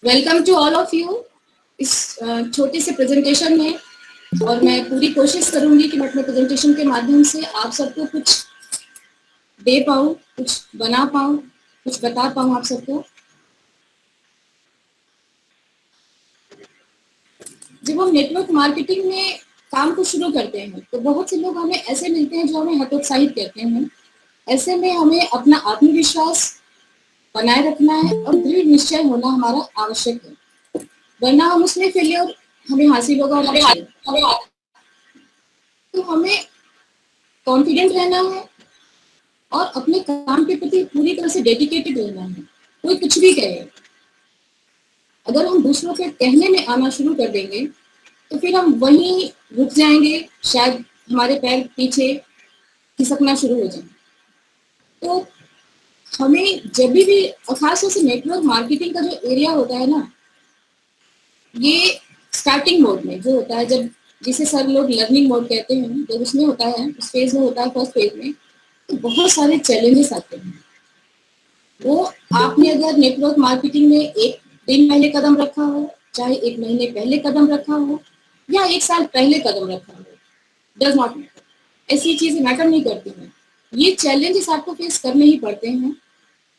Welcome to all of you इस छोटे से प्रेजेंटेशन में। और मैं पूरी कोशिश करूंगी कि मैं अपने प्रेजेंटेशन के माध्यम से आप सबको कुछ दे पाऊँ, कुछ बना पाऊँ, कुछ बता पाऊँ आप सबको। जब हम नेटवर्क मार्केटिंग में काम को शुरू करते हैं तो बहुत से लोग हमें ऐसे मिलते हैं जो हमें हतोत्साहित करते हैं। ऐसे में हमें अपना आत्मविश्वास बनाए रखना है और दृढ़ निश्चय होना हमारा आवश्यक है, वरना हम उसमें फेलियर हमें हासिल होगा। और तो हमें कॉन्फिडेंट रहना है और अपने काम के प्रति पूरी तरह से डेडिकेटेड रहना है। कोई कुछ भी कहे, अगर हम दूसरों के कहने में आना शुरू कर देंगे तो फिर हम वहीं रुक जाएंगे, शायद हमारे पैर पीछे खिसकना शुरू हो जाए। तो हमें जब भी खासतौर से नेटवर्क मार्केटिंग का जो एरिया होता है ना, ये स्टार्टिंग मोड में जो होता है, जब जिसे सर लोग लर्निंग मोड कहते हैं, जब उसमें होता है, उस फेज में होता है, फर्स्ट फेज में, तो बहुत सारे चैलेंजेस आते हैं। वो आपने अगर नेटवर्क मार्केटिंग में एक दिन पहले कदम रखा हो, चाहे एक महीने पहले कदम रखा हो या एक साल पहले कदम रखा हो, डज नॉट मैटर। ऐसी चीजें मैटर नहीं करती हैं। ये चैलेंजेस आपको फेस करने ही पड़ते हैं।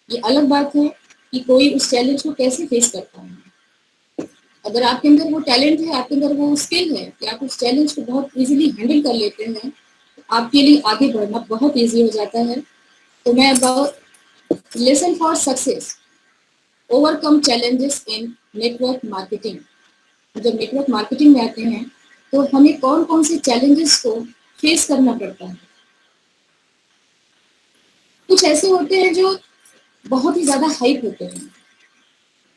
ये अलग बात है कि कोई उस चैलेंज को कैसे फेस करता है। अगर आपके अंदर वो टैलेंट है, आपके अंदर वो स्किल है कि आप उस चैलेंज को बहुत इजीली हैंडल कर लेते हैं, तो आपके लिए आगे बढ़ना बहुत इजी हो जाता है। तो मैं about lesson for success, overcome challenges in network marketing. जब नेटवर्क मार्केटिंग में आते हैं तो हमें कौन कौन से चैलेंजेस को फेस करना पड़ता है। कुछ ऐसे होते हैं जो बहुत ही ज्यादा हाइप होते हैं,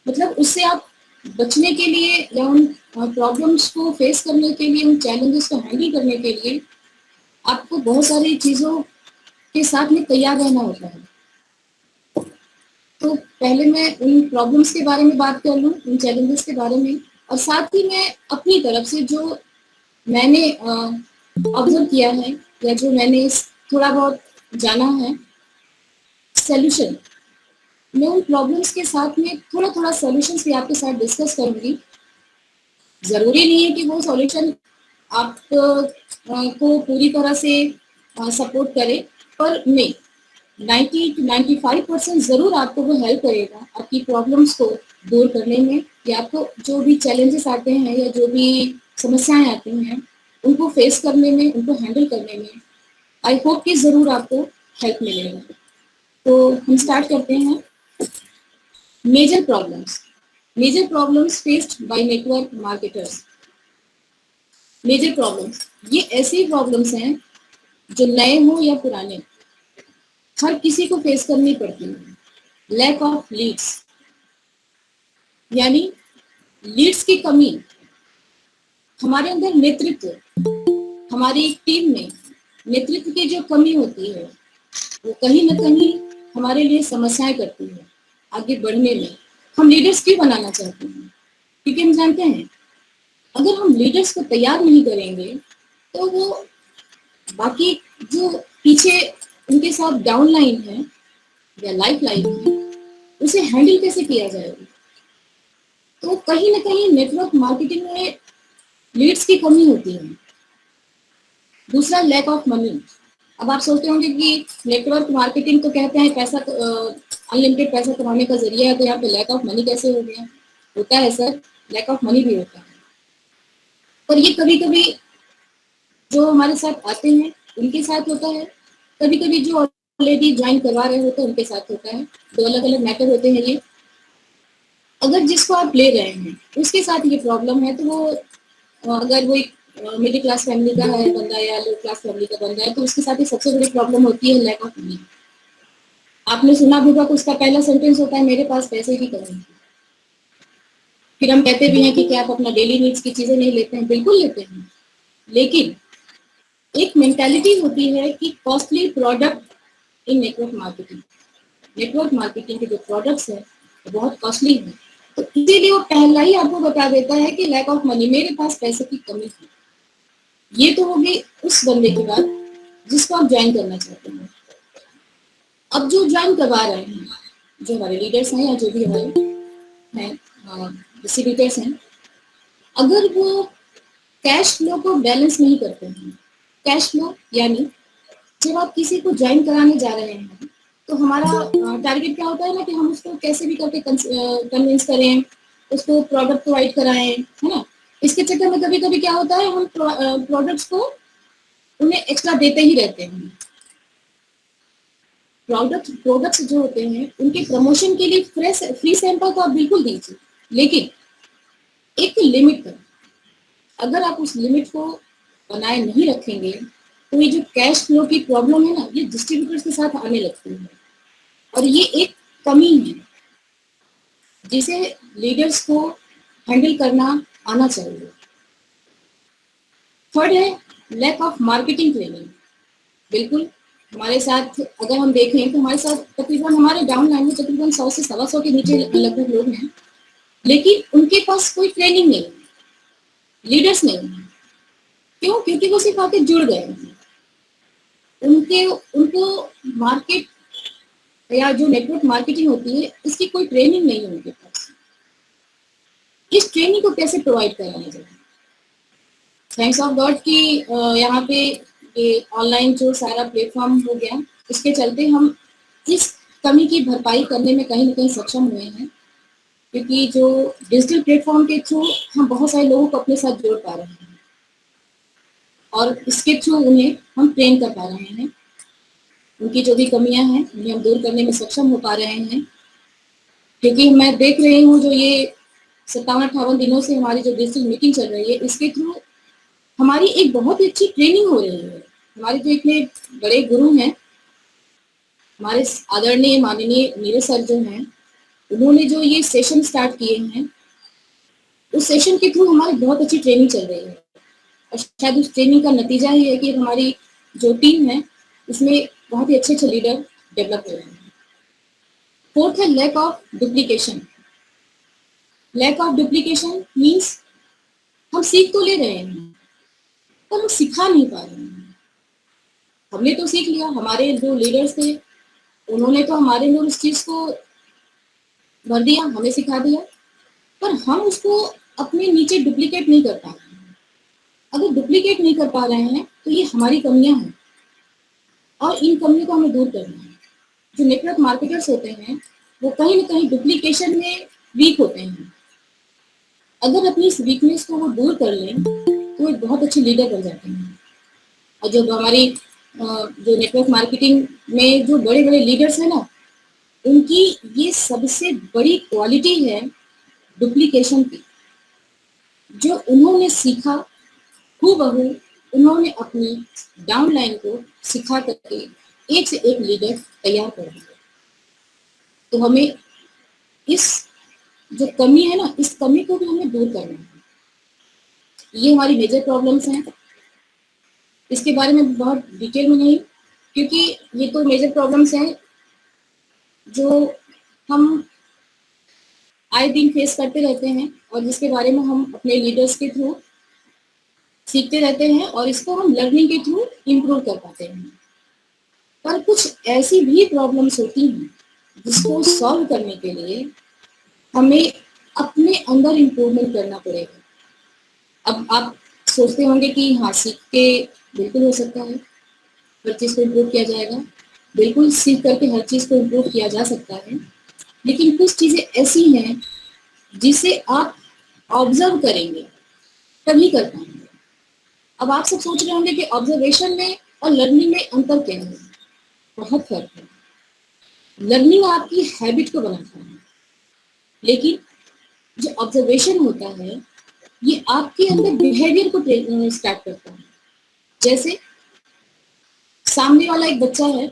मतलब उससे आप बचने के लिए या उन प्रॉब्लम्स को फेस करने के लिए, उन चैलेंजेस को हैंडल करने के लिए आपको बहुत सारी चीज़ों के साथ में तैयार रहना होता है। तो पहले मैं उन प्रॉब्लम्स के बारे में बात कर लूँ, उन चैलेंजेस के बारे में, और साथ ही मैं अपनी तरफ से जो मैंने ऑब्जर्व किया है या जो मैंने थोड़ा बहुत जाना है, सॉल्यूशन, मैं उन प्रॉब्लम्स के साथ में थोड़ा थोड़ा सॉल्यूशंस भी आपके साथ डिस्कस करूंगी। ज़रूरी नहीं है कि वो सॉल्यूशन आप को पूरी तरह से सपोर्ट करे, पर नहीं, 90 to 95% ज़रूर आपको वो हेल्प करेगा आपकी प्रॉब्लम्स को दूर करने में, या आपको जो भी चैलेंजेस आते हैं या जो भी समस्याएं आती हैं उनको फेस करने में, उनको हैंडल करने में आई होप कि ज़रूर आपको हेल्प मिलेगा। तो हम स्टार्ट करते हैं। Major problems faced by network marketers. Major problems, ये ऐसी प्रॉब्लम्स हैं जो नए हो या पुराने, हर किसी को फेस करनी पड़ती है। लैक ऑफ लीड्स, यानी लीड्स की कमी। हमारे अंदर नेतृत्व, हमारी टीम में नेतृत्व की जो कमी होती है वो कहीं ना कहीं हमारे लिए समस्याएं करती है आगे बढ़ने में। हम लीडर्स क्यों बनाना चाहते हैं? क्योंकि हम जानते हैं अगर हम लीडर्स को तैयार नहीं करेंगे तो वो बाकी जो पीछे उनके साथ डाउन लाइन है या लाइफ लाइन है, उसे हैंडल कैसे किया जाएगा। तो कहीं ना कहीं नेटवर्क मार्केटिंग में लीड्स की कमी होती है। दूसरा, लैक ऑफ मनी। अब आप सोचते होंगे कि नेटवर्क मार्केटिंग तो कहते हैं पैसा, अनलिमिटेड पैसा कमाने का जरिया है, तो यहाँ पे लैक ऑफ मनी कैसे हो गया? होता है सर, लैक ऑफ मनी भी होता है, पर ये कभी कभी जो हमारे साथ आते हैं उनके साथ होता है, कभी कभी जो ऑलरेडी ज्वाइन करवा रहे होते हैं उनके साथ होता है। दो अलग अलग मैटर होते हैं ये। अगर जिसको आप ले रहे हैं उसके साथ ये प्रॉब्लम है, तो वो अगर वो एक मिडिल क्लास फैमिली का है बंदा या लो क्लास फैमिली का बंदा है, तो उसके साथ एक सबसे बड़ी प्रॉब्लम होती है लैक ऑफ मनी। आपने सुना होगा कि उसका पहला सेंटेंस होता है मेरे पास पैसे की कमी है। फिर हम कहते भी हैं कि क्या आप अपना डेली नीड्स की चीजें नहीं लेते हैं? बिल्कुल लेते हैं, लेकिन एक मेंटालिटी होती है कि costly product in network marketing. Network marketing के जो प्रोडक्ट्स हैं वो बहुत कॉस्टली हैं, तो इसीलिए वो पहला ही आपको बता देता है कि लैक ऑफ मनी, मेरे पास पैसे की कमी है। ये तो होगी उस बंदे की बात जिसको आप ज्वाइन करना चाहते हैं। अब जो ज्वाइन करवा रहे हैं, जो हमारे लीडर्स हैं या जो भी हमारे हैं, डिस्ट्रीब्यूटर्स हैं, अगर वो कैश फ्लो को बैलेंस नहीं करते हैं, कैश फ्लो यानी जब आप किसी को ज्वाइन कराने जा रहे हैं तो हमारा टारगेट क्या होता है ना कि हम उसको कैसे भी करके कन्विंस करें, उसको प्रोडक्ट प्रोवाइड कराएं, है ना। इसके चक्कर में कभी कभी क्या होता है, हम प्रोडक्ट्स को उन्हें एक्स्ट्रा देते ही रहते हैं। प्रोडक्ट्स जो होते हैं उनके प्रमोशन के लिए फ्री सैंपल तो आप बिल्कुल दीजिए, लेकिन एक लिमिट पर। अगर आप उस लिमिट को बनाए नहीं रखेंगे तो ये जो कैश फ्लो की प्रॉब्लम है ना, ये डिस्ट्रीब्यूटर्स के साथ आने लगती है, और ये एक कमी है जिसे लीडर्स को हैंडल करना आना चाहिए। थर्ड है लैक ऑफ मार्केटिंग ट्रेनिंग। बिल्कुल हमारे साथ अगर हम देखें तो हमारे साथ तकरीबन हमारे डाउन लाइन में तकरीबन 100 से 125 के नीचे लगभग लोग हैं, लेकिन उनके पास कोई ट्रेनिंग नहीं, लीडर्स नहीं है। क्यों? क्योंकि वो सिर्फ आके जुड़ गए हैं। उनको मार्केट या जो नेटवर्क मार्केटिंग होती है इसकी कोई ट्रेनिंग नहीं है उनके पास। इस ट्रेनिंग को कैसे प्रोवाइड कराया जाए? थैंक्स ऑफ गॉड कि यहाँ पे ये ऑनलाइन जो सारा प्लेटफॉर्म हो गया, इसके चलते हम इस कमी की भरपाई करने में कहीं ना कहीं सक्षम हुए हैं, क्योंकि जो डिजिटल प्लेटफॉर्म के थ्रू हम बहुत सारे लोगों को अपने साथ जोड़ पा रहे हैं और इसके थ्रू उन्हें हम ट्रेन कर पा रहे हैं। उनकी जो भी कमियां हैं उन्हें हम दूर करने में सक्षम हो पा रहे हैं, क्योंकि मैं देख रही हूँ जो ये 57-58 दिनों से हमारी जो डिजिटल मीटिंग चल रही है, इसके थ्रू हमारी एक बहुत ही अच्छी ट्रेनिंग हो रही है। हमारे जो इतने बड़े गुरु हैं, हमारे आदरणीय माननीय नीरज सर जो हैं, उन्होंने जो ये सेशन स्टार्ट किए हैं, उस सेशन के थ्रू हमारी बहुत अच्छी ट्रेनिंग चल रही है, और शायद उस ट्रेनिंग का नतीजा ही है कि हमारी जो टीम है इसमें बहुत ही अच्छे अच्छे लीडर डेवलप हो रहे हैं। फोर्थ है lack of duplication. Lack of duplication means हम सीख तो ले रहे हैं पर हम सिखा नहीं पा रहे हैं। हमने तो सीख लिया, हमारे जो लीडर्स थे उन्होंने तो हमारे में उस चीज को भर दिया, हमें सिखा दिया, पर हम उसको अपने नीचे डुप्लीकेट नहीं कर पा रहे हैं। अगर डुप्लीकेट नहीं कर पा रहे हैं तो ये हमारी कमियां हैं और इन कमियों को हमें दूर करना है। जो नेटवर्क मार्केटर्स होते हैं वो कहीं ना कहीं डुप्लीकेशन में वीक होते हैं। अगर अपनी इस वीकनेस को वो दूर कर लें तो एक बहुत अच्छे लीडर बन जाते हैं। और जो हमारी जो नेटवर्क मार्केटिंग में जो बड़े बड़े लीडर्स हैं ना, उनकी ये सबसे बड़ी क्वालिटी है डुप्लीकेशन की। जो उन्होंने सीखा हूबहू उन्होंने अपनी डाउनलाइन को सिखा करके एक से एक लीडर तैयार कर दिया। तो हमें इस जो कमी है ना, इस कमी को भी हमें दूर करना है। ये हमारी मेजर प्रॉब्लम्स हैं। इसके बारे में बहुत डिटेल में नहीं, क्योंकि ये तो मेजर प्रॉब्लम्स हैं जो हम आए दिन फेस करते रहते हैं और जिसके बारे में हम अपने लीडर्स के थ्रू सीखते रहते हैं और इसको हम लर्निंग के थ्रू इम्प्रूव कर पाते हैं। पर कुछ ऐसी भी प्रॉब्लम्स होती हैं जिसको सॉल्व करने के लिए हमें अपने अंदर इम्प्रूवमेंट करना पड़ेगा। अब आप सोचते होंगे कि हाँ सीख के बिल्कुल हो सकता है, हर चीज़ को इम्प्रूव किया जाएगा। बिल्कुल सीख करके हर चीज़ को इम्प्रूव किया जा सकता है, लेकिन कुछ चीज़ें ऐसी हैं जिसे आप ऑब्जर्व करेंगे तभी कर पाएंगे। अब आप सब सोच रहे होंगे कि ऑब्जर्वेशन में और लर्निंग में अंतर क्या है? बहुत फर्क है। लर्निंग आपकी हैबिट को बनाता है, लेकिन जो ऑब्जर्वेशन होता है ये आपके अंदर बिहेवियर को स्टार्ट करता है। जैसे सामने वाला एक बच्चा है,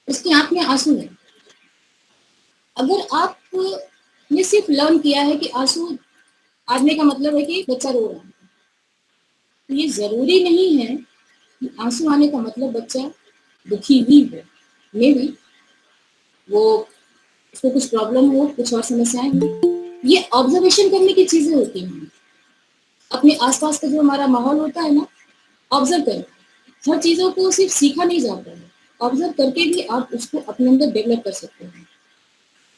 उसकी आंख में आंसू है। अगर आपने सिर्फ लर्न किया है कि आंसू आने का मतलब है कि बच्चा रो रहा है, तो ये जरूरी नहीं है कि आंसू आने का मतलब बच्चा दुखी ही हो। मे भी वो उसको कुछ प्रॉब्लम हो, कुछ और समस्याएं हो। ये ऑब्जर्वेशन करने की चीजें होती हैं। अपने आसपास का जो हमारा माहौल होता है ना, ऑब्जर्व करें। हर चीजों को सिर्फ सीखा नहीं जाता है, ऑब्जर्व करके भी आप उसको अपने अंदर डेवलप कर सकते हैं।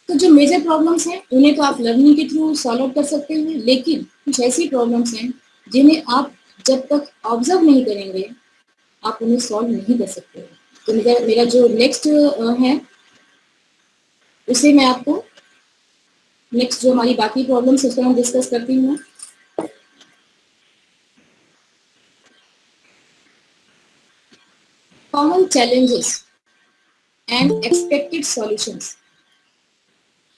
तो जो मेजर प्रॉब्लम्स हैं उन्हें तो आप लर्निंग के थ्रू सॉल्व आउट कर सकते हैं, लेकिन कुछ ऐसी प्रॉब्लम्स हैं जिन्हें आप जब तक ऑब्जर्व नहीं करेंगे आप उन्हें सॉल्व नहीं कर सकते। तो मेरा जो नेक्स्ट है उसे मैं आपको नेक्स्ट जो हमारी बाकी प्रॉब्लम्स उसको मैं डिस्कस करती हूँ। Common challenges and expected solutions.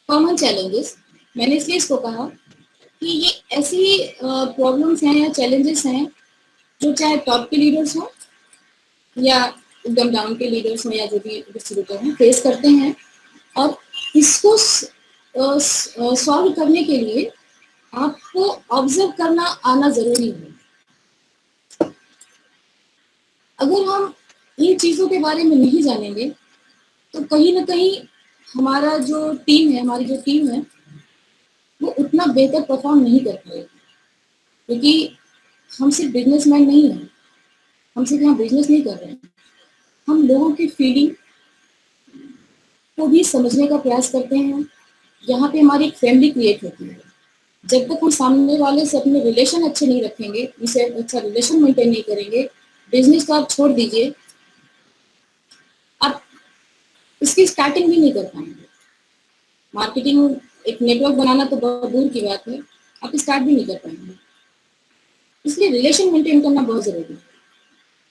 Common challenges, मैंने इसलिए इसको कहा कि ये ऐसी प्रॉब्लम्स हैं या चैलेंजेस हैं जो चाहे टॉप के लीडर्स हों या एकदम डाउन के लीडर्स हों या जो भी डिस्ट्रीब्यूटर हैं फेस करते हैं, और इसको सॉल्व करने के लिए आपको ऑब्जर्व करना आना जरूरी है। अगर हम इन चीज़ों के बारे में नहीं जानेंगे तो कहीं ना कहीं हमारा जो टीम है, हमारी जो टीम है वो उतना बेहतर परफॉर्म नहीं कर पाएगी, क्योंकि हम सिर्फ बिजनेसमैन नहीं हैं, हम सिर्फ यहाँ बिजनेस नहीं कर रहे हैं, हम लोगों की फीलिंग को भी समझने का प्रयास करते हैं। यहाँ पे हमारी एक फैमिली क्रिएट होती है। जब तक हम सामने वाले से अपने रिलेशन अच्छे नहीं रखेंगे, उनसे अच्छा रिलेशन मेंटेन नहीं करेंगे, बिजनेस को आप छोड़ दीजिए, आप इसकी स्टार्टिंग भी नहीं कर पाएंगे। मार्केटिंग एक नेटवर्क बनाना तो बहुत दूर की बात है, आप स्टार्ट भी नहीं कर पाएंगे। इसलिए रिलेशन मेंटेन करना बहुत जरूरी है।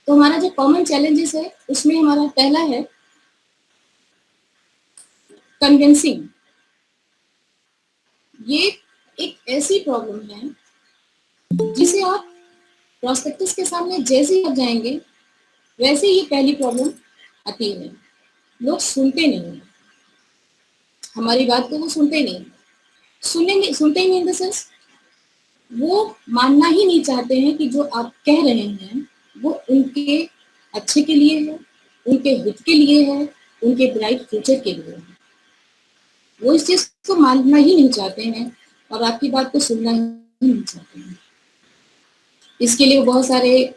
तो हमारा जो कॉमन चैलेंजेस है उसमें हमारा पहला है कन्विंसिंग। ये एक ऐसी प्रॉब्लम है जिसे आप प्रोस्पेक्टस के सामने जैसे ही आप जाएंगे वैसे ही पहली प्रॉब्लम आती है, लोग सुनते नहीं हैं हमारी बात को, वो सुनते नहीं, सुनते ही नहीं इन द सेंस वो मानना ही नहीं चाहते हैं कि जो आप कह रहे हैं वो उनके अच्छे के लिए है, उनके हित के लिए है, उनके ब्राइट फ्यूचर के लिए है। वो इस चीज को मानना ही नहीं चाहते हैं और आपकी बात को सुनना ही नहीं चाहते हैं। इसके लिए वो बहुत सारे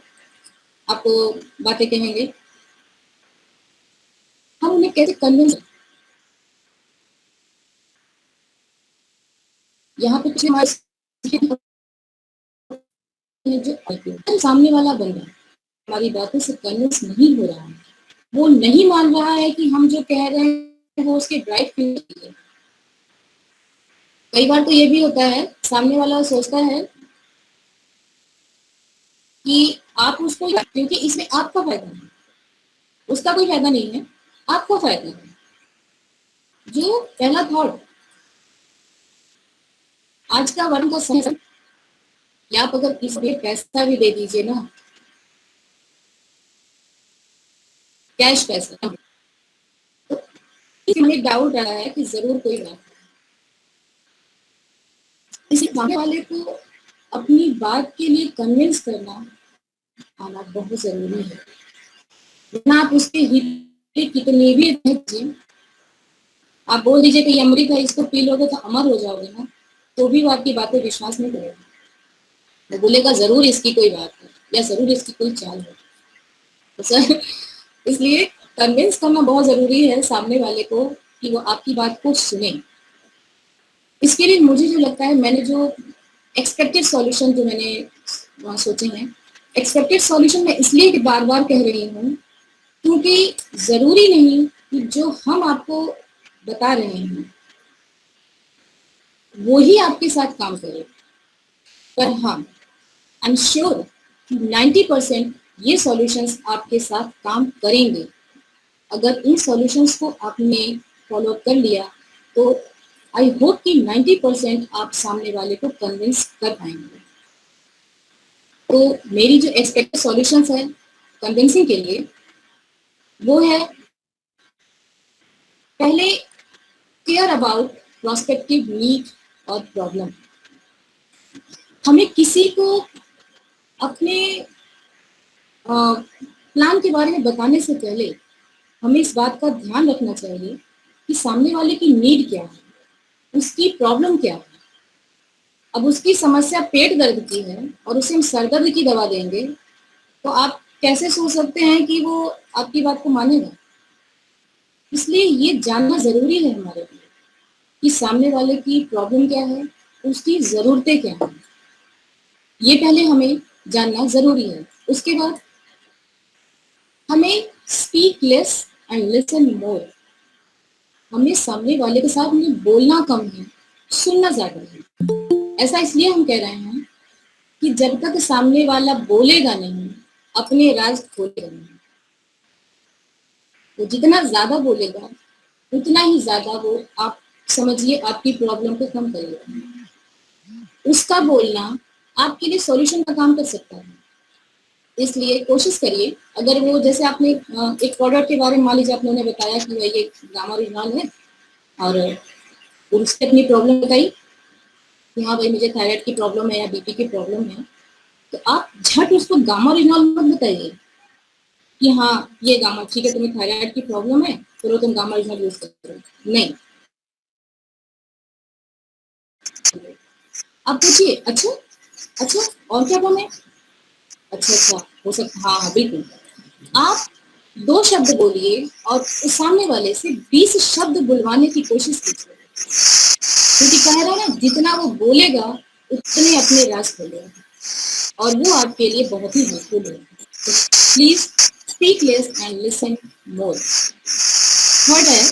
आपको बातें कहेंगे। हम उन्हें कैसे कन्विंस, यहाँ पे कुछ हमारे जो सामने वाला बंदा हमारी बातों से कन्विंस नहीं हो रहा है, वो नहीं मान रहा है कि हम जो कह रहे हैं वो उसके ब्राइट फ्यूचर के लिए। कई बार तो ये भी होता है, सामने वाला सोचता है कि आप उसको, क्योंकि इसमें आपका फायदा है, उसका कोई फायदा नहीं है, आपको फायदा है। जो पहला थॉट आज का वर्म का समय, या आप अगर किसी पे पैसा भी दे दीजिए ना, कैश पैसा, तो इसमें डाउट आ रहा है कि जरूर कोई बात है। इसी सामने वाले को अपनी बात के लिए कन्विंस करना आना बहुत जरूरी है, वरना आप उसके हित कितने भी दीजिए, आप बोल दीजिए कि ये अमृत है, इसको पी लोगे तो अमर हो जाओगे ना, तो भी वो आपकी बातें विश्वास नहीं करेगा। वो बोलेगा जरूर इसकी कोई बात है या जरूर इसकी कोई चाल है। तो सर इसलिए कन्विंस करना बहुत जरूरी है सामने वाले को कि वो आपकी बात को सुने। इसके लिए मुझे जो लगता है, मैंने जो एक्सपेक्टेड सॉल्यूशन जो मैंने वहाँ सोचे हैं, एक्सपेक्टेड सॉल्यूशन मैं इसलिए बार बार कह रही हूँ क्योंकि जरूरी नहीं कि जो हम आपको बता रहे हैं वो ही आपके साथ काम करे, पर हाँ आई एम श्योर कि 90% ये सॉल्यूशंस आपके साथ काम करेंगे। अगर इन सॉल्यूशंस को आपने फॉलो कर लिया तो आई होप कि 90% आप सामने वाले को कन्विंस कर पाएंगे। तो मेरी जो एक्सपेक्टेड सॉल्यूशंस है कन्विंसिंग के लिए वो है, पहले केयर अबाउट प्रोस्पेक्टिव नीड और प्रॉब्लम। हमें किसी को अपने प्लान के बारे में बताने से पहले हमें इस बात का ध्यान रखना चाहिए कि सामने वाले की नीड क्या है, उसकी प्रॉब्लम क्या है। अब उसकी समस्या पेट दर्द की है और उसे हम सर दर्द की दवा देंगे तो आप कैसे सोच सकते हैं कि वो आपकी बात को मानेगा। इसलिए ये जानना जरूरी है हमारे लिए। कि सामने वाले की प्रॉब्लम क्या है, उसकी ज़रूरतें क्या हैं। ये पहले हमें जानना ज़रूरी है। उसके बाद हमें स्पीक लेस एंड लिसन मोर। हमें सामने वाले के साथ में बोलना कम है, सुनना ज़्यादा है। ऐसा इसलिए हम कह रहे हैं कि जब तक सामने वाला बोलेगा नहीं, अपने राज खोलेगा नहीं। वो जितना ज़्यादा बोलेगा, उतना ही ज़्यादा वो आप समझिए आपकी प्रॉब्लम को कम करेगा। उसका बोलना आपके लिए सॉल्यूशन का काम कर सकता है। इसलिए कोशिश करिए, अगर वो जैसे आपने एक प्रोडक्ट के बारे में मान लीजिए आपने उन्हें बताया कि भाई ये गामा रिजॉन है और उसने अपनी प्रॉब्लम बताई कि हाँ भाई मुझे थायराइड की प्रॉब्लम है या बीपी की प्रॉब्लम है, तो आप झट उसको गामा रिजॉन मत बताइए कि हाँ ये गामा ठीक है, तुम्हें थायराइड की प्रॉब्लम है, चलो तुम गामा रिजॉन यूज करो। नहीं, आप पूछिए अच्छा अच्छा और क्या कम है, अच्छा अच्छा हो सकता, हाँ हाँ बिल्कुल। आप 2 शब्द बोलिए और उस सामने वाले से 20 शब्द बुलवाने की कोशिश कीजिए, क्योंकि कह रहा है ना जितना वो बोलेगा उतने अपने राज खोलेगा और वो आपके लिए बहुत ही हेल्पफुल है। तो please speak less and listen more. Third है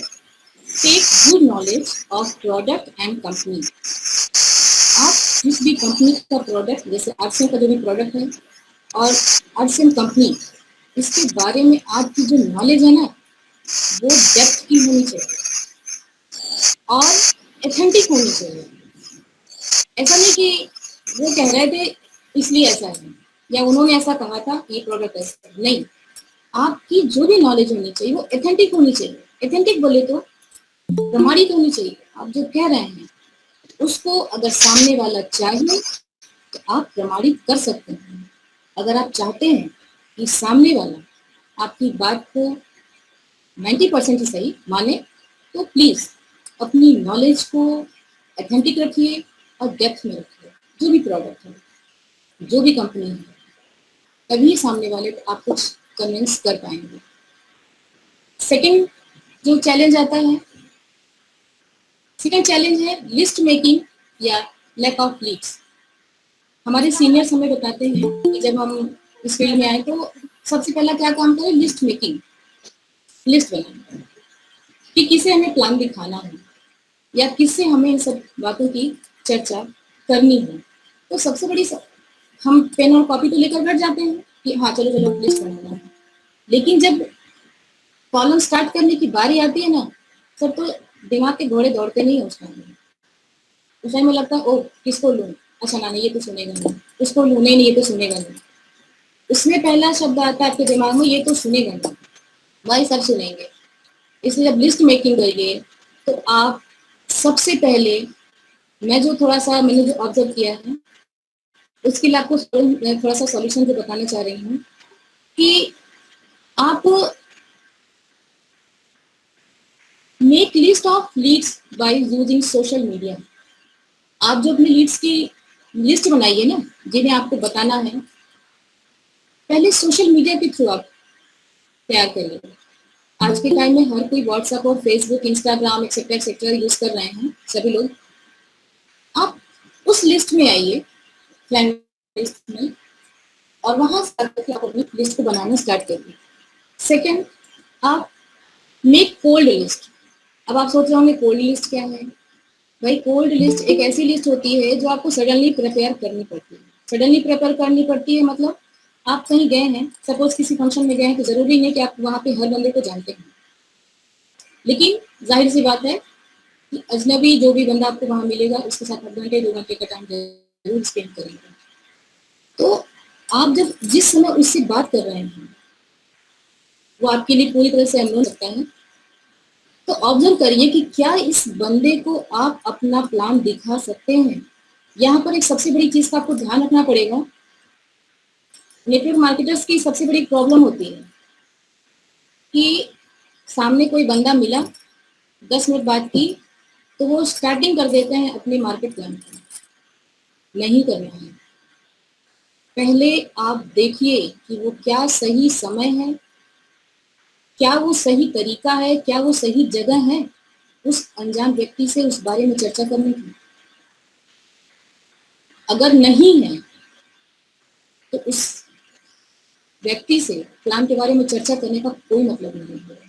take good knowledge of product and company. आप जिस भी कंपनी का प्रोडक्ट, जैसे आरसीएम का जो भी प्रोडक्ट है और आरसीएम कंपनी, इसके बारे में आपकी जो नॉलेज है ना वो डेप्थ की होनी चाहिए और एथेंटिक होनी चाहिए। ऐसा नहीं कि वो कह रहे थे इसलिए ऐसा है या उन्होंने ऐसा कहा था ये प्रोडक्ट ऐसा है, नहीं। आपकी जो भी नॉलेज होनी चाहिए वो एथेंटिक होनी चाहिए। एथेंटिक बोले तो प्रमाणित होनी चाहिए। आप जो कह रहे हैं उसको अगर सामने वाला चाहिए तो आप प्रमाणित कर सकते हैं। अगर आप चाहते हैं कि सामने वाला आपकी बात को 90% ही सही माने, तो प्लीज अपनी नॉलेज को एथेंटिक रखिए और डेप्थ में रखिए। जो भी प्रोडक्ट है, जो भी कंपनी है, तभी सामने वाले आपको कन्विंस कर पाएंगे। सेकंड जो चैलेंज आता है, सेकंड चैलेंज है लिस्ट मेकिंग या लैक ऑफ लीड्स। हमारे सीनियर्स हमें बताते हैं कि जब हम इस फील्ड में आए तो सबसे पहला क्या काम करें, लिस्ट मेकिंग, लिस्ट बनाना कि किसे हमें प्लान दिखाना है या किससे हमें इन सब बातों की चर्चा करनी है। तो सबसे बड़ी हम पेन और कॉपी तो लेकर बैठ जाते हैं कि हाँ चलो चलो लिस्ट बनाना है, लेकिन जब कॉलम स्टार्ट करने की बारी आती है ना, सब तो दिमाग के घोड़े दौड़ते नहीं है उस टाइम में लगता है ओ किसको लूँ, अच्छा ना नहीं ये तो सुनेगा नहीं, उसको लूँ नहीं ये तो सुनेगा नहीं। उसमें पहला शब्द आता है आपके दिमाग में ये तो सुनेगा नहीं, भाई सब सुनेंगे। इसलिए जब लिस्ट मेकिंग करिए तो आप सबसे पहले, मैं जो थोड़ा सा मैंने जो ऑब्जर्व किया है उसके लिए आपको मैं थोड़ा सा सॉल्यूशन जो बताना चाह रही हूँ कि आप make list of leads by using social media. आप जो अपनी लीड्स की लिस्ट बनाइए ना जिन्हें आपको बताना है, पहले सोशल मीडिया के थ्रू आप तैयार करिए। आज के टाइम में हर कोई व्हाट्सएप और Facebook Instagram etcetera etcetera use कर रहे हैं सभी लोग। आप उस लिस्ट में आइए, फ्रेंड लिस्ट में, और वहां से आप अपनी लिस्ट को बनाना स्टार्ट करिए। सेकंड, आप मेक कोल्ड लिस्ट। अब आप सोच रहे होंगे कोल्ड लिस्ट क्या है। भाई कोल्ड लिस्ट एक ऐसी लिस्ट होती है जो आपको सडनली प्रिपेयर करनी पड़ती है। सडनली प्रिपेयर करनी पड़ती है मतलब आप कहीं गए हैं, सपोज किसी फंक्शन में गए हैं, तो जरूरी नहीं कि आप वहाँ पे हर बंदे को जानते हैं, लेकिन जाहिर सी बात है कि अजनबी जो भी बंदा आपको वहाँ मिलेगा उसके साथ आप घंटे 2 घंटे का टाइम जरूर स्पेंड करेंगे। तो आप जब जिस समय उससे बात कर रहे हैं वो आपके लिए पूरी तरह से अननोन सकता है, तो ऑब्जर्व करिए कि क्या इस बंदे को आप अपना प्लान दिखा सकते हैं। यहाँ पर एक सबसे बड़ी चीज का आपको ध्यान रखना पड़ेगा। नेटवर्क मार्केटर्स की सबसे बड़ी प्रॉब्लम होती है कि सामने कोई बंदा मिला, 10 मिनट बात की, तो वो स्टार्टिंग कर देते हैं अपनी मार्केट प्लान की। नहीं करना है। पहले आप देखिए कि वो क्या सही समय है, क्या वो सही तरीका है, क्या वो सही जगह है। उस अनजान व्यक्ति से उस बारे में चर्चा करने की? अगर नहीं है तो उस व्यक्ति से प्लान के बारे में चर्चा करने का कोई मतलब नहीं है।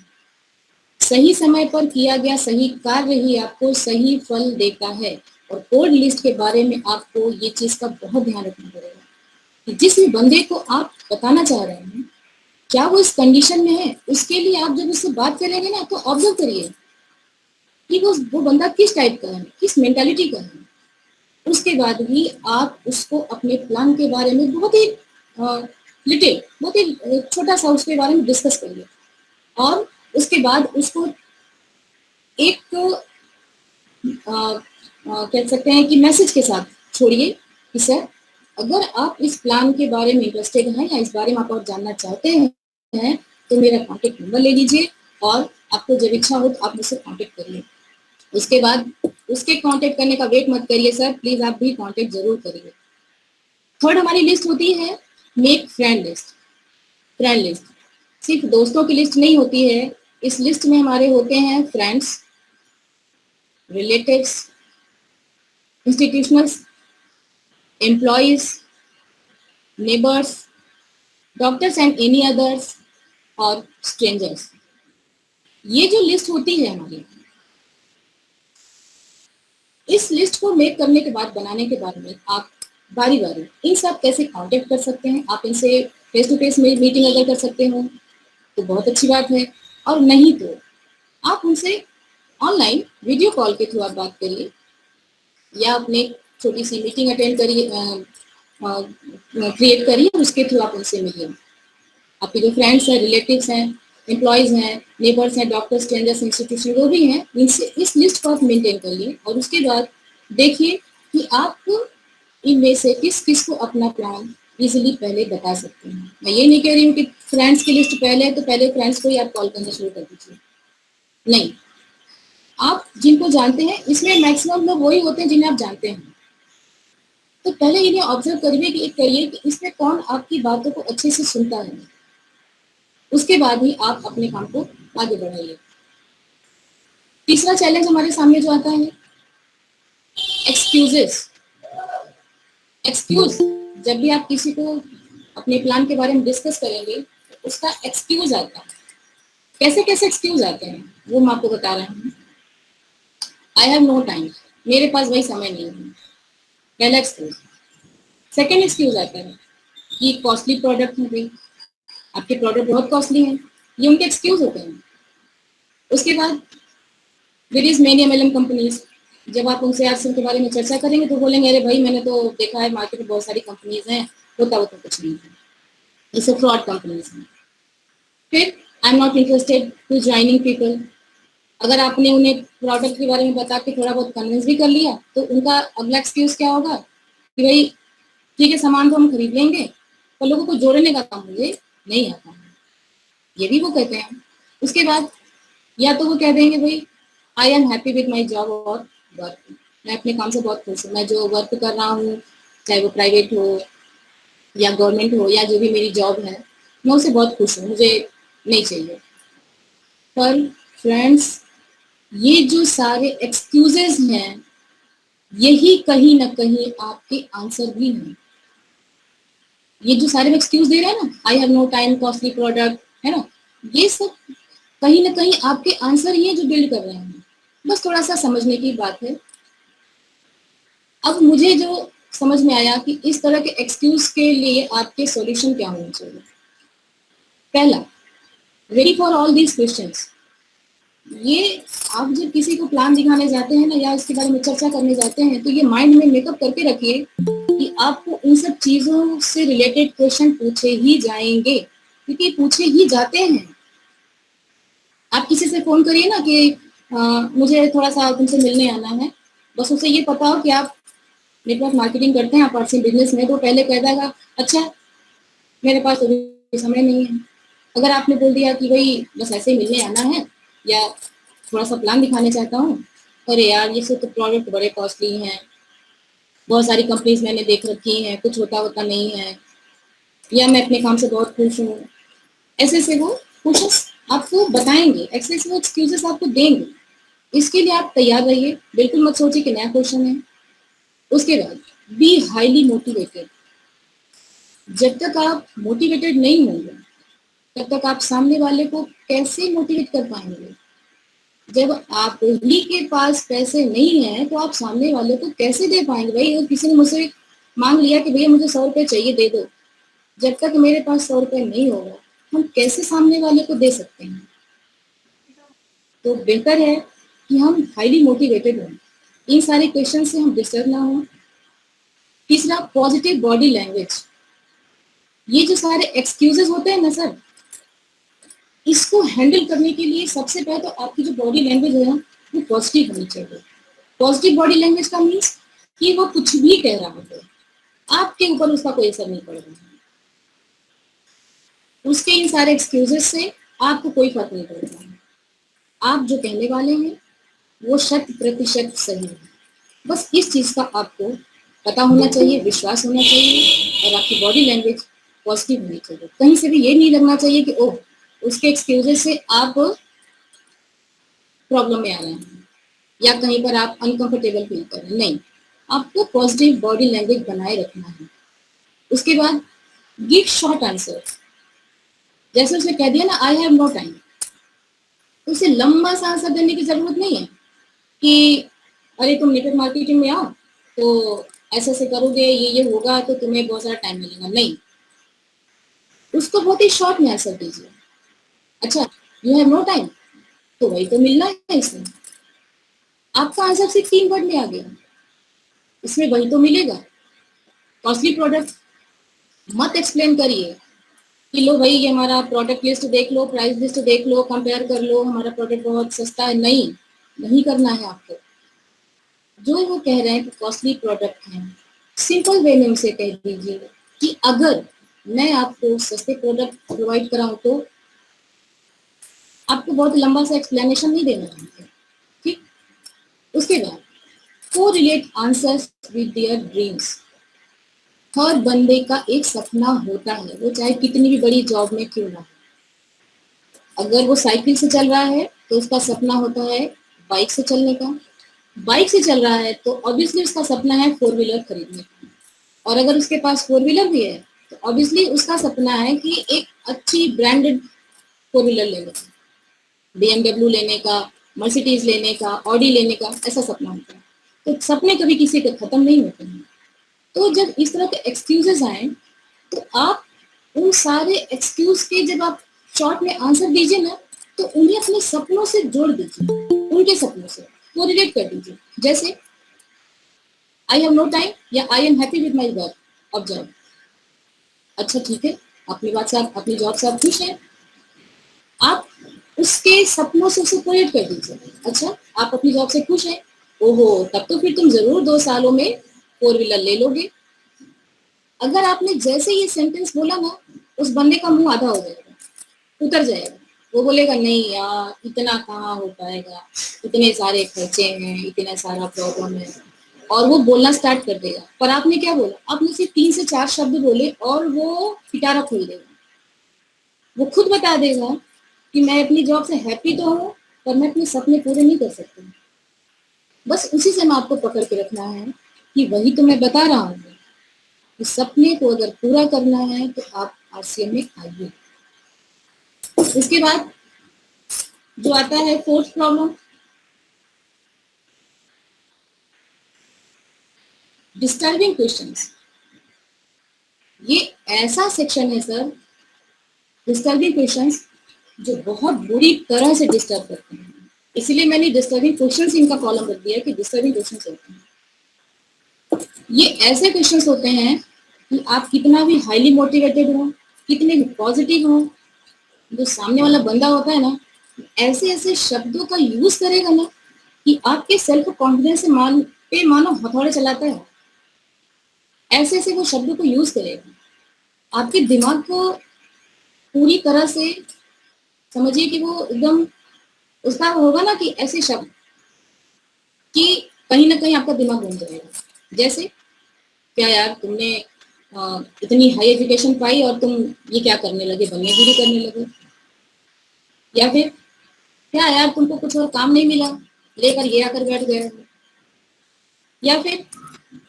सही समय पर किया गया सही कार्य ही आपको सही फल देता है। और कोड लिस्ट के बारे में आपको ये चीज का बहुत ध्यान रखना पड़ेगा कि जिस भी बंदे को आप बताना चाह रहे हैं क्या वो इस कंडीशन में है। उसके लिए आप जब उससे बात करेंगे ना तो ऑब्जर्व करिए कि वो बंदा किस टाइप का है, किस मेंटालिटी का है। उसके बाद ही आप उसको अपने प्लान के बारे में बहुत ही बहुत ही छोटा सा उसके बारे में डिस्कस करिए। और उसके बाद उसको एक कह सकते हैं कि मैसेज के साथ छोड़िए कि सर अगर आप इस प्लान के बारे में इंटरेस्टेड हैं या इस बारे में आप और जानना चाहते हैं तो मेरा कॉन्टेक्ट नंबर ले लीजिए और आपको जब इच्छा हो तो आप मुझसे कॉन्टेक्ट करिए। उसके बाद उसके कांटेक्ट करने का वेट मत करिए सर, प्लीज आप भी कांटेक्ट जरूर करिए। थर्ड हमारी लिस्ट होती है make friend list. Friend list सिर्फ दोस्तों की लिस्ट नहीं होती है, इस लिस्ट में हमारे होते हैं friends, relatives, institutionals, employees, neighbours, doctors and any others और स्ट्रेंजर्स। ये जो लिस्ट होती है हमारी, इस लिस्ट को मेक करने के बाद, बनाने के बाद में आप बारी बारी इन सब कैसे कांटेक्ट कर सकते हैं। आप इनसे फेस टू फेस मीटिंग अगर कर सकते हो तो बहुत अच्छी बात है, और नहीं तो आप उनसे ऑनलाइन वीडियो कॉल के थ्रू आप बात करिए या अपने छोटी सी मीटिंग अटेंड करिए, क्रिएट करिए और उसके थ्रू आप उनसे मिलिए। आपके जो फ्रेंड्स हैं, रिलेटिव्स हैं, एम्प्लॉयज हैं, नेबर्स हैं, डॉक्टर्स, स्ट्रेंजर्स, इंस्टीट्यूशन जो भी हैं, इनसे इस लिस्ट को आप मेंटेन करिए और उसके बाद देखिए कि आप इनमें से किस किस को अपना प्लान इजीली पहले बता सकते हैं। मैं ये नहीं कह रही हूँ कि फ्रेंड्स की लिस्ट पहले है तो पहले फ्रेंड्स को ही आप कॉल करना शुरू कर दीजिए, नहीं। आप जिनको जानते हैं, इसमें मैक्सिमम लोग वही होते हैं जिन्हें आप जानते हैं, तो पहले इन्हें ऑब्जर्व करिए कि इसमें कौन आपकी बातों को अच्छे से सुनता है। उसके बाद ही आप अपने काम को आगे बढ़ाइए। तीसरा चैलेंज हमारे सामने जो आता है, एक्सक्यूजेस। एक्सक्यूज, जब भी आप किसी को अपने प्लान के बारे में डिस्कस करेंगे तो उसका एक्सक्यूज आता है। कैसे कैसे एक्सक्यूज आते हैं वो मैं आपको बता रहा हूँ। आई हैव नो टाइम, मेरे पास वही समय नहीं है, पहला एक्सक्यूज। सेकेंड एक्सक्यूज आता है कि कॉस्टली प्रोडक्ट है भाई, आपके प्रोडक्ट बहुत कॉस्टली हैं, ये उनके एक्सक्यूज होते हैं। उसके बाद there is many MLM companies, जब आप उनसे आज के बारे में चर्चा करेंगे तो बोलेंगे अरे भाई मैंने तो देखा है मार्केट में बहुत सारी कंपनीज हैं, होता तो कुछ नहीं है, ये सब फ्रॉड कंपनीज हैं। फिर I am not interested to joining people, अगर आपने उन्हें प्रोडक्ट के बारे में बता के थोड़ा बहुत कन्विंस भी कर लिया तो उनका अगला एक्सक्यूज क्या होगा कि भाई ठीक है सामान तो हम खरीद लेंगे पर लोगों को जोड़ने का काम मुझे नहीं आता है, ये भी वो कहते हैं। उसके बाद या तो वो कह देंगे भाई I am happy with my job और वर्क, मैं अपने काम से बहुत खुश हूँ, मैं जो वर्क कर रहा हूँ चाहे वो प्राइवेट हो या गवर्नमेंट हो या जो भी मेरी जॉब है मैं उससे बहुत खुश हूँ, मुझे नहीं चाहिए। पर फ्रेंड्स, ये जो सारे एक्सक्यूजेस हैं यही कहीं ना कहीं आपके आंसर भी हैं। ये जो सारे एक्सक्यूज दे रहे हैं ना, I have no time, costly product, है ना, ये सब कहीं ना कहीं आपके आंसर ही है जो बिल्ड कर रहे हैं। बस थोड़ा सा समझने की बात है। अब मुझे जो समझ में आया कि इस तरह के एक्सक्यूज के लिए आपके सॉल्यूशन क्या होने चाहिए। पहला, ready for all these questions. ये आप जब किसी को प्लान दिखाने जाते हैं ना या इसके बारे में चर्चा करने जाते हैं तो ये माइंड में मेकअप करके रखिए कि आपको इन सब चीजों से रिलेटेड क्वेश्चन पूछे ही जाएंगे, क्योंकि पूछे ही जाते हैं। आप किसी से फोन करिए ना कि मुझे थोड़ा सा तुमसे मिलने आना है, बस उसे ये पता हो कि आप नेटवर्क मार्केटिंग करते हैं, आप पर्सनल बिजनेस में, तो पहले कह देगा अच्छा मेरे पास अभी समय नहीं है। अगर आपने बोल दिया कि भाई बस ऐसे ही मिलने आना है या थोड़ा सा प्लान दिखाने चाहता हूँ, अरे यार ये सब तो प्रोडक्ट बड़े कॉस्टली हैं, बहुत सारी कंपनीज मैंने देख रखी हैं, कुछ होता नहीं है, या मैं अपने काम से बहुत खुश हूँ, ऐसे से वो कुछ आपको बताएंगे, ऐसे से वो एक्सक्यूजेस आपको देंगे। इसके लिए आप तैयार रहिए, बिल्कुल मत सोचिए कि नया क्वेश्चन है। उसके बाद बी हाईली मोटिवेटेड। जब तक आप मोटिवेटेड नहीं होंगे तब तक आप सामने वाले को कैसे मोटिवेट कर पाएंगे। जब आप ही के पास पैसे नहीं है तो आप सामने वाले को कैसे दे पाएंगे। भाई अगर किसी ने मुझसे मांग लिया कि भैया मुझे 100 रुपये चाहिए दे दो, जब तक मेरे पास 100 रुपये नहीं होगा हम कैसे सामने वाले को दे सकते हैं। तो बेहतर है कि हम हाईली मोटिवेटेड हों, इन सारे क्वेश्चन से हम डिस्टर्ब ना हो। तीसरा पॉजिटिव बॉडी लैंग्वेज। ये जो सारे एक्सक्यूजेस होते हैं ना सर, इसको हैंडल करने के लिए सबसे पहले तो आपकी जो बॉडी लैंग्वेज है ना वो पॉजिटिव होनी चाहिए। पॉजिटिव बॉडी लैंग्वेज का मीन्स कि वो कुछ भी कह रहा है आपके ऊपर उसका कोई असर नहीं पड़ रहा है, उसके इन सारे एक्सक्यूजेस से आपको कोई फर्क नहीं पड़ रहा है। आप जो कहने वाले हैं वो 100% सही है। बस इस चीज का आपको पता होना चाहिए, विश्वास होना चाहिए और आपकी बॉडी लैंग्वेज पॉजिटिव होनी चाहिए। कहीं से भी ये नहीं लगना चाहिए कि ओह उसके एक्सक्यूजेस से आप प्रॉब्लम में आ रहे हैं या कहीं पर आप अनकंफर्टेबल फील कर रहे हैं। नहीं, आपको पॉजिटिव बॉडी लैंग्वेज बनाए रखना है। उसके बाद गिव शॉर्ट आंसर। जैसे उसने कह दिया ना आई हैव नो टाइम, उसे लंबा सा आंसर देने की जरूरत नहीं है कि अरे तुम नेटवर्क मार्केटिंग में आओ तो ऐसे ऐसे करोगे, ये होगा तो तुम्हें बहुत सारा टाइम मिलेगा। नहीं, उसको बहुत ही शॉर्ट में आंसर दीजिए। अच्छा यू हैव नो टाइम, तो वही तो मिलना है इसमें। आपका आंसर सिर्फ 3 वर्ड में आ गया, इसमें वही तो मिलेगा। कॉस्टली प्रोडक्ट मत एक्सप्लेन करिए कि लो भाई ये हमारा प्रोडक्ट लिस्ट देख लो, प्राइस लिस्ट देख लो, कंपेयर कर लो, हमारा प्रोडक्ट बहुत सस्ता है। नहीं, नहीं करना है आपको। जो वो कह रहे हैं कि कॉस्टली प्रोडक्ट है, सिंपल वे में उसे कह दीजिए कि अगर मैं आपको सस्ते प्रोडक्ट प्रोवाइड कराऊं तो आपको बहुत लंबा सा एक्सप्लेनेशन नहीं देना है। ठीक, उसके बाद को relate answers with their dreams. हर बंदे का एक सपना होता है, वो चाहे कितनी भी बड़ी जॉब में क्यों ना हो। अगर वो साइकिल से चल रहा है तो उसका सपना होता है बाइक से चलने का, बाइक से चल रहा है तो ऑब्वियसली उसका सपना है 4 व्हीलर खरीदने का, और अगर उसके पास 4 व्हीलर भी है तो ऑब्वियसली उसका सपना है कि एक अच्छी ब्रांडेड 4 व्हीलर लेने का, BMW लेने का, मर्सिडीज लेने का, ऑडी लेने का, ऐसा सपना होता है। तो सपने कभी किसी के खत्म नहीं होते हैं। तो जब इस तरह के एक्सक्यूजेस आए तो आप उन सारे एक्सक्यूज के जब आप शॉर्ट में आंसर दीजिए ना तो उन्हें अपने सपनों से जोड़ दीजिए, उनके सपनों से वो रिलेट कर दीजिए। जैसे आई हैव नो टाइम या I am happy with my work of job. अच्छा ठीक है, अपनी बात से आप अपनी जॉब से आप खुश हैं, आप उसके सपनों से उसे कोरिलेट कर दीजिए। अच्छा आप अपनी जॉब से खुश हैं, ओहो तब तो फिर तुम जरूर 2 सालों में 4 व्हीलर ले लोगे। अगर आपने जैसे ये सेंटेंस बोला ना उस बंदे का मुंह आधा हो जाएगा, उतर जाएगा। वो बोलेगा नहीं यार इतना कहाँ हो पाएगा, इतने सारे खर्चे हैं, इतना सारा प्रॉब्लम है, और वो बोलना स्टार्ट कर देगा। पर आपने क्या बोला, आपने सिर्फ 3 से 4 शब्द बोले और वो पिटारा खोल देगा। वो खुद बता देगा कि मैं अपनी जॉब से हैप्पी तो हूँ पर मैं अपने सपने पूरे नहीं कर सकती। बस उसी से मैं आपको पकड़ के रखना है कि वही तो मैं बता रहा हूँ कि सपने को अगर पूरा करना है तो आप RCM में आइए। इसके बाद जो आता है 4th प्रॉब्लम, डिस्टर्बिंग क्वेश्चंस। ये ऐसा सेक्शन है सर, डिस्टर्बिंग क्वेश्चंस जो बहुत बुरी तरह से डिस्टर्ब करते हैं। इसीलिए मैंने डिस्टर्बिंग क्वेश्चंस इनका कॉलम रख दिया कि डिस्टर्बिंग क्वेश्चंस होते हैं। ये ऐसे क्वेश्चंस होते हैं कि आप कितना भी हाईली मोटिवेटेड हो, कितने भी पॉजिटिव हो, जो सामने वाला बंदा होता है ना ऐसे ऐसे शब्दों का यूज करेगा ना कि आपके सेल्फ कॉन्फिडेंस से मानो हथौड़े चलाता है। ऐसे ऐसे वो शब्दों को यूज करेगा, आपके दिमाग को पूरी तरह से समझिए कि वो एकदम उसका होगा ना कि ऐसे शब्द कि कहीं ना कहीं आपका दिमाग घूम जाएगा। जैसे क्या यार तुमने इतनी हाई एजुकेशन पाई और तुम ये क्या करने लगे, बनियागिरी करने लगे। या फिर क्या यार तुमको कुछ और काम नहीं मिला, लेकर ये आकर बैठ गए, या फिर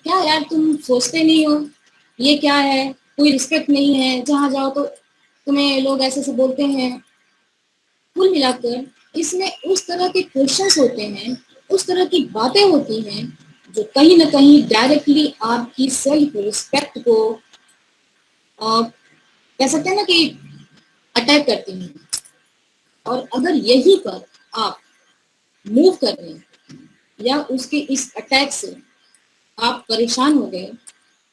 क्या यार तुम सोचते नहीं हो, ये क्या है, कोई रिस्पेक्ट नहीं है, जहाँ जाओ तो तुम्हें लोग ऐसे से बोलते हैं। कुल मिलाकर इसमें उस तरह के क्वेश्चंस होते हैं, उस तरह की बातें होती हैं जो कहीं ना कहीं डायरेक्टली आपकी सेल्फ रिस्पेक्ट को कह सकते हैं ना कि अटैक करती हैं। और अगर यहीं पर आप मूव कर रहे हैं या उसके इस अटैक से आप परेशान हो गए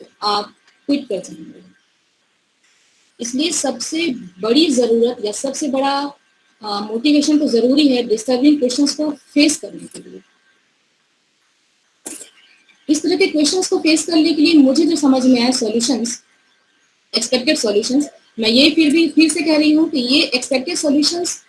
तो आप क्विट कर जाएंगे। इसलिए सबसे बड़ी ज़रूरत या सबसे बड़ा मोटिवेशन तो ज़रूरी है डिस्टर्बिंग क्वेश्चंस को फेस करने के लिए। इस तरह के क्वेश्चंस को फेस करने के लिए मुझे जो समझ में आया सॉल्यूशंस, एक्सपेक्टेड सॉल्यूशंस, मैं ये फिर से कह रही हूँ कि ये एक्सपेक्टेड सॉल्यूशंस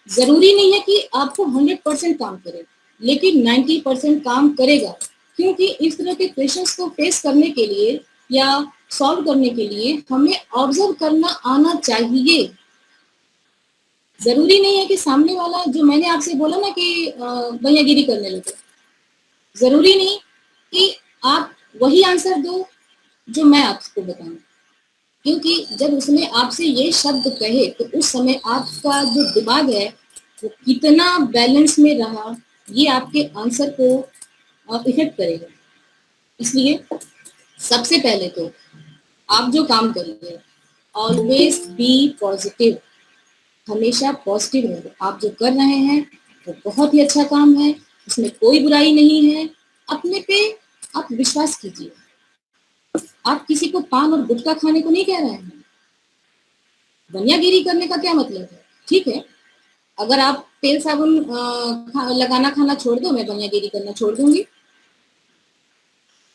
ज़रूरी नहीं है कि आपको 100% काम करे, लेकिन 90% काम करेगा। क्योंकि इस तरह के क्वेश्चंस को फेस करने के लिए या सॉल्व करने के लिए हमें ऑब्जर्व करना आना चाहिए। जरूरी नहीं है कि सामने वाला, जो मैंने आपसे बोला ना कि भैयागिरी करने लगे, जरूरी नहीं कि आप वही आंसर दो जो मैं आपको बताऊं। क्योंकि जब उसने आपसे ये शब्द कहे तो उस समय आपका जो दिमाग है वो कितना बैलेंस में रहा, ये आपके आंसर को इफेक्ट करेगा। इसलिए सबसे पहले तो आप जो काम करिए, ऑलवेज बी पॉजिटिव, हमेशा पॉजिटिव रहो। आप जो कर रहे हैं वो बहुत ही अच्छा काम है, उसमें कोई बुराई नहीं है। अपने पे आप विश्वास कीजिए। आप किसी को पान और गुटखा खाने को नहीं कह रहे हैं। बनियागिरी करने का क्या मतलब है? ठीक है, अगर आप तेल साबुन लगाना खाना छोड़ दो, मैं बनियागिरी करना छोड़ दूंगी।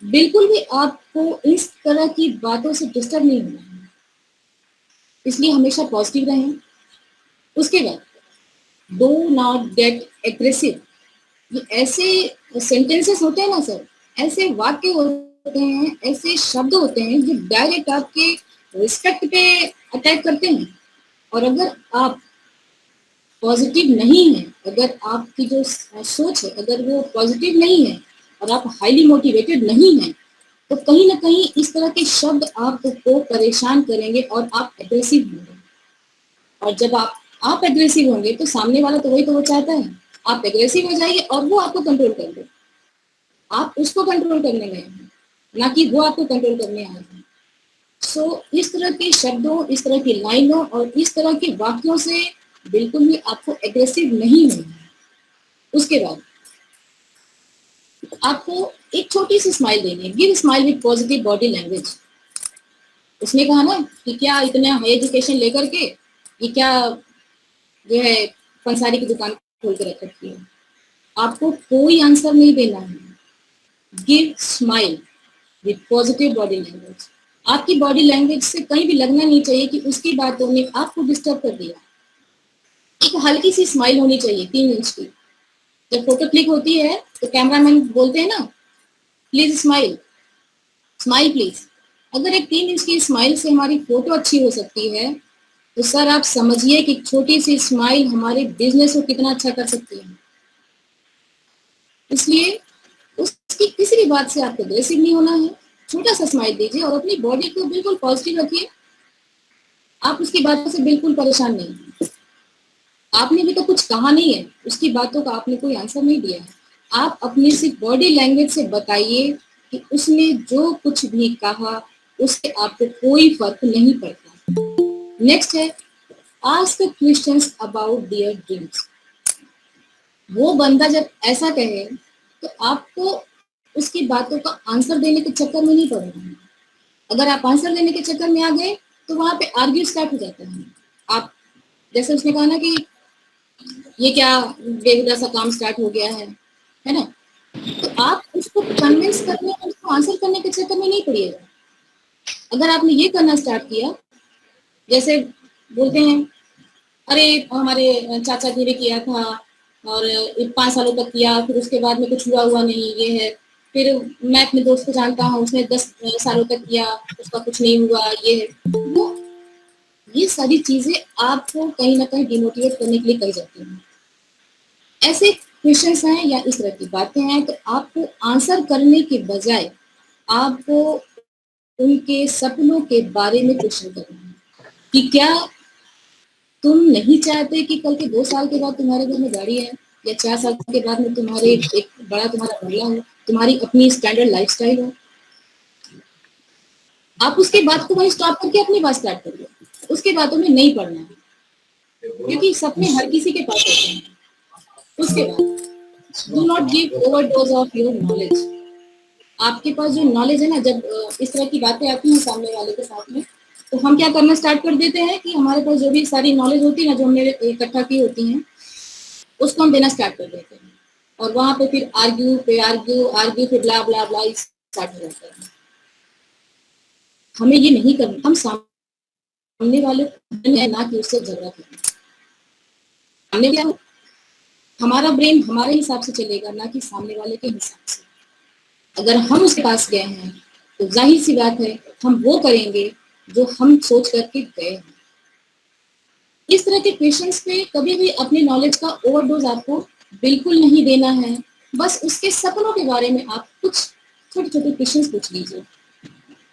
बिल्कुल भी आपको इस तरह की बातों से डिस्टर्ब नहीं होना है। इसलिए हमेशा पॉजिटिव रहें। उसके बाद डू नॉट गेट एग्रेसिव। ये ऐसे सेंटेंसेस होते हैं ना सर, ऐसे वाक्य होते हैं, ऐसे शब्द होते हैं जो डायरेक्ट आपके रिस्पेक्ट पे अटैक करते हैं। और अगर आप पॉजिटिव नहीं है, अगर आपकी जो सोच है अगर वो पॉजिटिव नहीं है और आप हाईली मोटिवेटेड नहीं है, तो कहीं ना कहीं इस तरह के शब्द आपको परेशान करेंगे और आप एग्रेसिव होंगे। और जब आप एग्रेसिव होंगे तो सामने वाला तो वही तो वो चाहता है, आप एग्रेसिव हो जाइए और वो आपको कंट्रोल कर दे। आप उसको कंट्रोल करने गए हैं, ना कि वो आपको कंट्रोल करने आए हैं। सो इस तरह के शब्दों, इस तरह की लाइनों और इस तरह के वाक्यों से बिल्कुल भी आपको एग्रेसिव नहीं होना है। उसके बाद आपको एक छोटी सी स्माइल देनी है। Give smile with positive body language. उसने कहा ना कि क्या इतना हाई एजुकेशन लेकर के ये क्या जो है पंसारी की दुकान खोल कर रख रखी है। आपको कोई आंसर नहीं देना है। Give smile with positive body language. आपकी बॉडी लैंग्वेज से कहीं भी लगना नहीं चाहिए कि उसकी बातों ने आपको डिस्टर्ब कर दिया। एक हल्की सी स्माइल होनी चाहिए 3 इंच की। जब फोटो क्लिक होती है तो कैमरामैन बोलते हैं ना, प्लीज स्माइल, स्माइल प्लीज। अगर एक 3 इंच की स्माइल से हमारी फोटो अच्छी हो सकती है तो सर आप समझिए कि छोटी सी स्माइल हमारे बिजनेस को कितना अच्छा कर सकती है। इसलिए उसकी किसी भी बात से आपको एग्रेसिव नहीं होना है। छोटा सा स्माइल दीजिए और अपनी बॉडी को बिल्कुल पॉजिटिव रखिए। आप उसकी बातों से बिल्कुल परेशान नहीं है। आपने भी तो कुछ कहा नहीं है, उसकी बातों का आपने कोई आंसर नहीं दिया है। आप अपनी सिर्फ बॉडी लैंग्वेज से बताइए कि उसने जो कुछ भी कहा उससे आपको कोई फर्क नहीं पड़ता। नेक्स्ट है ask questions about their dreams. वो बंदा जब ऐसा कहे तो आपको उसकी बातों का आंसर देने के चक्कर में नहीं पड़ना है। अगर आप आंसर देने के चक्कर में आ गए तो वहां पे आर्ग्यू स्टार्ट हो जाता है। आप जैसे उसने कहा ना कि ये क्या बेहुदा सा काम स्टार्ट हो गया है ना, तो आप उसको कन्विंस करने और उसको आंसर करने के चक्कर में नहीं पड़िएगा। अगर आपने ये करना स्टार्ट किया, जैसे बोलते हैं अरे हमारे चाचा जी ने किया था और 5 सालों तक किया, फिर उसके बाद में कुछ हुआ नहीं, ये है। फिर मैं अपने दोस्त को जानता हूँ, उसने 10 सालों तक किया, उसका कुछ नहीं हुआ, ये है। वो ये सारी चीजें आपको कहीं ना कहीं डिमोटिवेट करने के लिए कही जाती हैं। ऐसे क्वेश्चंस हैं या इस तरह की बातें हैं, तो आपको आंसर करने के बजाय आपको उनके सपनों के बारे में क्वेश्चन करना है कि क्या तुम नहीं चाहते कि कल के 2 साल के बाद तुम्हारे घर में गाड़ी है, या 4 साल के बाद में तुम्हारे एक बड़ा तुम्हारा बंगला हो, तुम्हारी अपनी स्टैंडर्ड लाइफस्टाइल हो। आप उसके बाद को वहीं स्टॉप करके अपनी बात स्टार्ट करिए, उसके बातों में नहीं पड़ना है, क्योंकि सपने हर किसी के पास होते हैं। उसके बाद do not give overdose of your knowledge. आपके पास जो नॉलेज है ना, जब इस तरह की बातें आती हैं सामने वाले के साथ में, तो हम क्या करना स्टार्ट कर देते हैं कि हमारे पास जो भी सारी नॉलेज होती है ना, जो हमने इकट्ठा की होती हैं, उसको हम देना स्टार्ट कर देते हैं, और वहां पे फिर आर्ग्यू पे आर्ग्यू आर्ग्यू फिर ब्ला ब्ला ब्ला स्टार्ट हो जाता है। हमें ये नहीं करना, हम सामने वाले ना कि उससे झगड़ा करें। सामने क्या हो, हमारा ब्रेन हमारे हिसाब से चलेगा, ना कि सामने वाले के हिसाब से। अगर हम उसके पास गए हैं तो जाहिर सी बात है हम वो करेंगे जो हम सोच करके गए हैं। इस तरह के क्वेश्चंस पे कभी भी अपनी नॉलेज का ओवरडोज आपको बिल्कुल नहीं देना है। बस उसके सपनों के बारे में आप कुछ छोटे छोटे क्वेश्चंस पूछ लीजिए।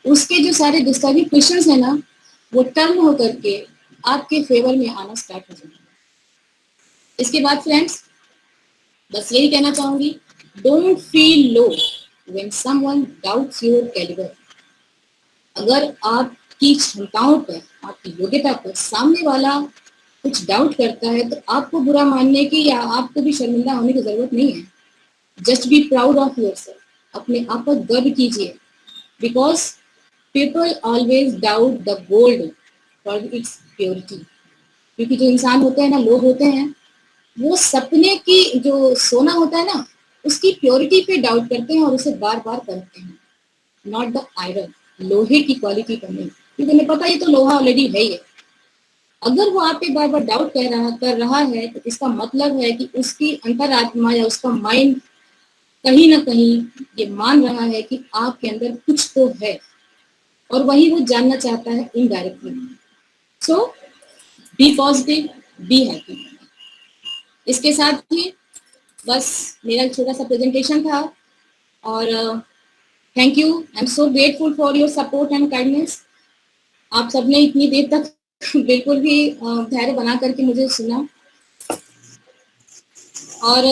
उसके जो सारे डिस्टर्बिंग क्वेश्चंस है ना, वो टर्न होकर के आपके फेवर में आना स्टार्ट हो जाएंगे। इसके बाद फ्रेंड्स, बस यही कहना चाहूंगी, don't feel low when someone doubts your calibre. अगर आपकी क्षमताओं पर, आपकी योग्यता पर सामने वाला कुछ डाउट करता है, तो आपको बुरा मानने की या आपको भी शर्मिंदा होने की जरूरत नहीं है। Just be proud of yourself, अपने आप पर गर्व कीजिए, because people always doubt the gold for its purity. क्योंकि जो इंसान होते हैं ना, लोग होते हैं, वो सपने की जो सोना होता है ना, उसकी प्योरिटी पे डाउट करते हैं और उसे बार बार करते हैं, नॉट द आयरन, लोहे की क्वालिटी पर नहीं, क्योंकि उन्हें पता ये तो लोहा ऑलरेडी है ही है। अगर वो आप पे बार बार डाउट कर रहा है, तो इसका मतलब है कि उसकी अंतरात्मा या उसका माइंड कहीं ना कहीं ये मान रहा है कि आपके अंदर कुछ तो है, और वही वो जानना चाहता है indirectly. So be positive, be happy. इसके साथ ही बस मेरा छोटा सा प्रेजेंटेशन था, और thank you, I am so grateful for your support and kindness. आप सबने इतनी देर तक बिल्कुल भी धैर्य बना करके मुझे सुना, और